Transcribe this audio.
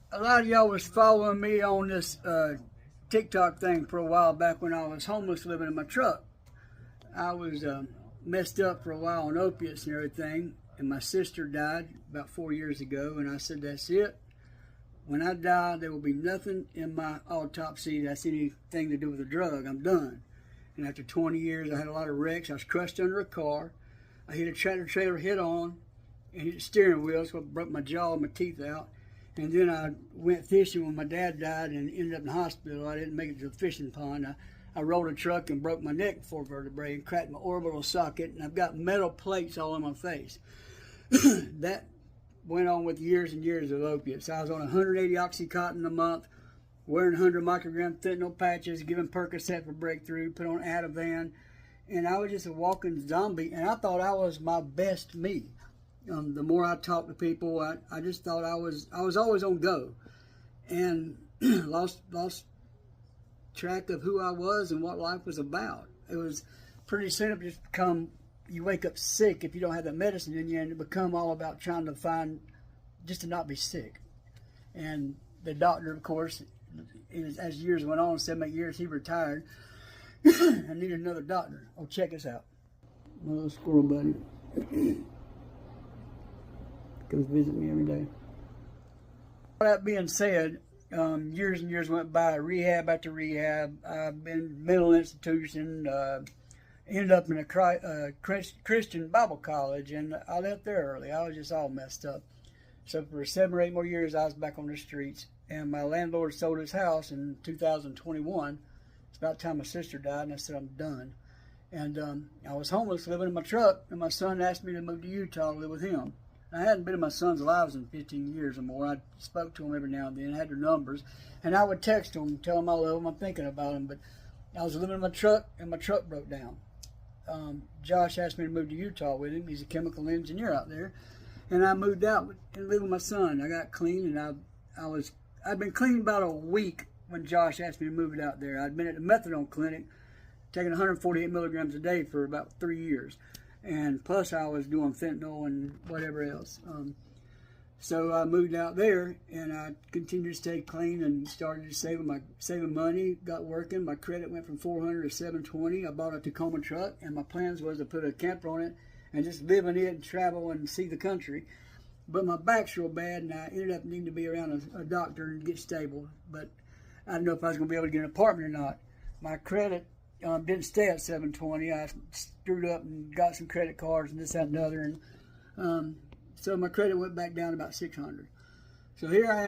A lot of y'all was following me on this TikTok thing for a while back when I was homeless living in my truck. I was messed up for a while on opiates and everything, and my sister died about 4 years ago, and I said, that's it. When I die, there will be nothing in my autopsy that's anything to do with a drug. I'm done. And after 20 years, I had a lot of wrecks. I was crushed under a car. I hit a tractor trailer head on and hit the steering wheel, so it broke my jaw and my teeth out. And then I went fishing when my dad died and ended up in the hospital. I didn't make it to the fishing pond. I rolled a truck and broke my neck 4 vertebrae and cracked my orbital socket, and I've got metal plates all on my face. That went on with years and years of opiates. I was on 180 Oxycontin a month, wearing 100 microgram fentanyl patches, giving Percocet for breakthrough, put on Ativan, and I was just a walking zombie, and I thought I was my best me. The more I talked to people, I just thought I was always on go, and lost track of who I was and what life was about. It was pretty soon it just become, you wake up sick if you don't have that medicine in you, and it become all about trying to find just to not be sick. And the doctor, of course, as years went on, 7, 8 years, he retired. I needed another doctor. Oh, check this out. My little squirrel buddy comes visit me every day. That being said, years and years went by, rehab after rehab. I've been in mental institution, ended up in a Christian Bible college, and I left there early. I was just all messed up. So for 7 or 8 more years, I was back on the streets, and my landlord sold his house in 2021. It's about the time my sister died, and I said, I'm done. And I was homeless, living in my truck, and my son asked me to move to Utah to live with him. I hadn't been in my son's lives in 15 years or more. I spoke to him every now and then, had their numbers, and I would text him, tell him I love him, I'm thinking about him. But I was living in my truck, and my truck broke down. Josh asked me to move to Utah with him. He's a chemical engineer out there, and I moved out and lived with my son. I got clean, and I'd been clean about a week when Josh asked me to move it out there. I'd been at the methadone clinic, taking 148 milligrams a day for about 3 years. And plus I was doing fentanyl and whatever else. So I moved out there, and I continued to stay clean and started saving money, got working. My credit went from 400 to 720. I bought a Tacoma truck, and my plans was to put a camper on it and just live in it and travel and see the country. But my back's real bad, and I ended up needing to be around a doctor and get stable. But I didn't know if I was going to be able to get an apartment or not. My credit didn't stay at 720. I screwed up and got some credit cards and this, that, and the other. And so my credit went back down to about 600. So here I am.